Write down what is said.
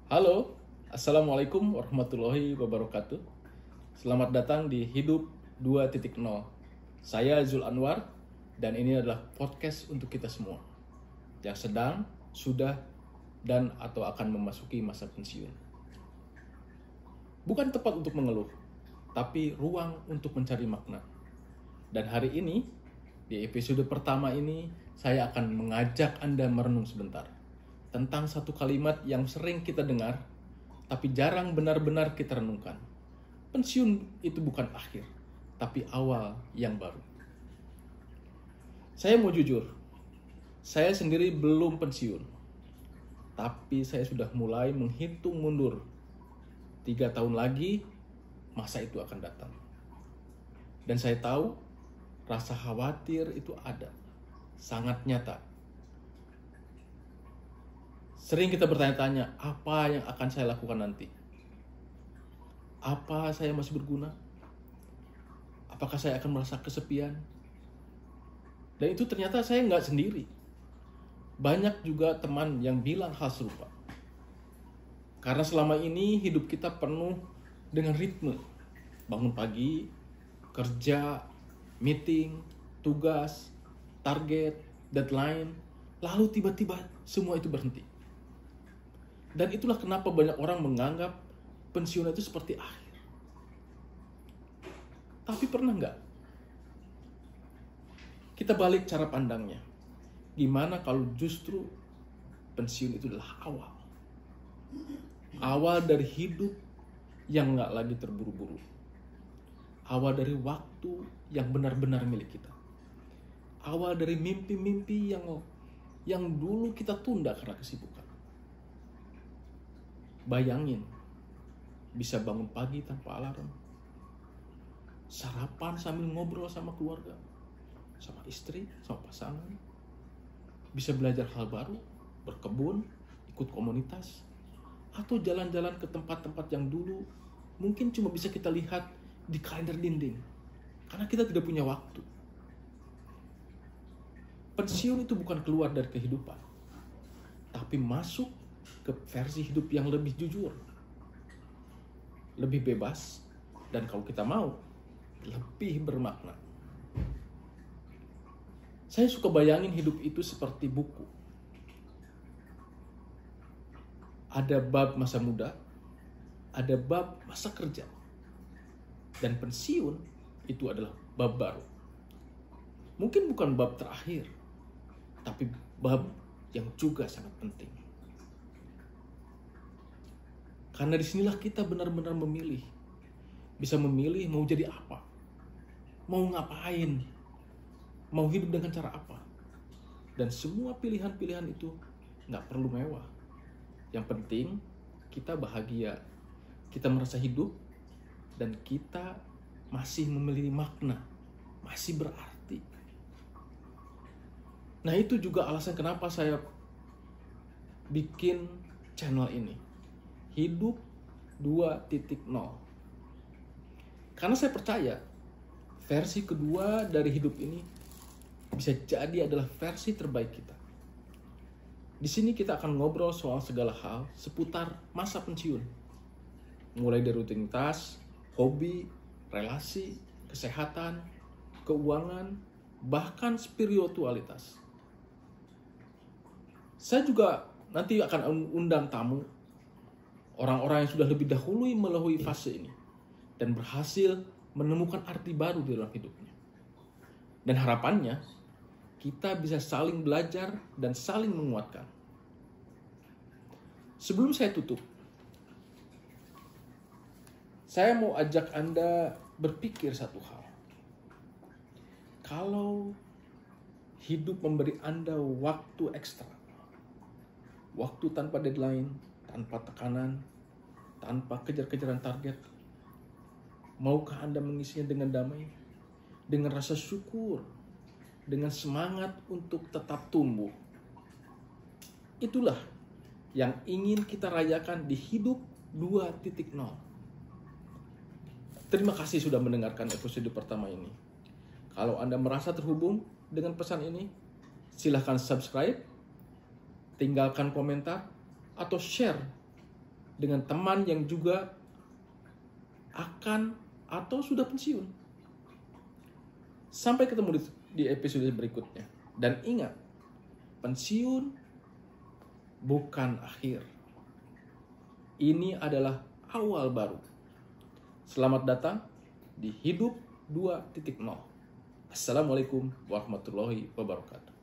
Halo, Assalamualaikum warahmatullahi wabarakatuh. Selamat datang di Hidup 2.0. Saya Zul Anwar, dan ini adalah podcast untuk kita semua yang sedang, sudah, dan atau akan memasuki masa pensiun. Bukan tempat untuk mengeluh, tapi ruang untuk mencari makna. Dan hari ini, di episode pertama ini, saya akan mengajak Anda merenung sebentar tentang satu kalimat yang sering kita dengar, tapi jarang benar-benar kita renungkan. Pensiun itu bukan akhir, tapi awal yang baru. Saya mau jujur, saya sendiri belum pensiun, tapi saya sudah mulai menghitung mundur. 3 tahun lagi, masa itu akan datang. Dan saya tahu, rasa khawatir itu ada, sangat nyata. Sering kita bertanya-tanya, apa yang akan saya lakukan nanti? Apa saya masih berguna? Apakah saya akan merasa kesepian? Dan itu ternyata saya nggak sendiri. Banyak juga teman yang bilang hal serupa. Karena selama ini hidup kita penuh dengan ritme. Bangun pagi, kerja, meeting, tugas, target, deadline, lalu tiba-tiba semua itu berhenti. Dan itulah kenapa banyak orang menganggap pensiun itu seperti akhir. Tapi pernah nggak kita balik cara pandangnya? Gimana kalau justru pensiun itu adalah awal? Awal dari hidup yang nggak lagi terburu-buru. Awal dari waktu yang benar-benar milik kita. Awal dari mimpi-mimpi yang dulu kita tunda karena kesibukan. Bayangin, bisa bangun pagi tanpa alarm, sarapan sambil ngobrol sama keluarga, sama istri, sama pasangan, bisa belajar hal baru, berkebun, ikut komunitas, atau jalan-jalan ke tempat-tempat yang dulu mungkin cuma bisa kita lihat di kalender dinding, karena kita tidak punya waktu. Pensiun itu bukan keluar dari kehidupan, tapi masuk ke versi hidup yang lebih jujur, lebih bebas, dan kalau kita mau, lebih bermakna. Saya suka bayangin hidup itu seperti buku. Ada bab masa muda, ada bab masa kerja, dan pensiun itu adalah bab baru. Mungkin bukan bab terakhir, tapi bab yang juga sangat penting. Karena disinilah kita benar-benar memilih. Bisa memilih mau jadi apa. Mau ngapain. Mau hidup dengan cara apa. Dan semua pilihan-pilihan itu gak perlu mewah. Yang penting kita bahagia. Kita merasa hidup. Dan kita masih memiliki makna. Masih berarti. Nah itu juga alasan kenapa saya bikin channel ini. Hidup 2.0. Karena saya percaya versi kedua dari hidup ini bisa jadi adalah versi terbaik kita. Di sini kita akan ngobrol soal segala hal seputar masa pensiun. Mulai dari rutinitas, hobi, relasi, kesehatan, keuangan, bahkan spiritualitas. Saya juga nanti akan undang tamu orang-orang yang sudah lebih dahulu melalui fase ini dan berhasil menemukan arti baru di dalam hidupnya. Dan harapannya kita bisa saling belajar dan saling menguatkan. Sebelum saya tutup, saya mau ajak Anda berpikir satu hal. Kalau hidup memberi Anda waktu ekstra, waktu tanpa deadline, tanpa tekanan, tanpa kejar-kejaran target, maukah Anda mengisinya dengan damai, dengan rasa syukur, dengan semangat untuk tetap tumbuh? Itulah yang ingin kita rayakan di Hidup 2.0. Terima kasih sudah mendengarkan episode pertama ini. Kalau Anda merasa terhubung dengan pesan ini, silahkan subscribe, tinggalkan komentar, atau share dengan teman yang juga akan atau sudah pensiun. Sampai ketemu di episode berikutnya. Dan ingat, pensiun bukan akhir. Ini adalah awal baru. Selamat datang di Hidup 2.0. Assalamualaikum warahmatullahi wabarakatuh.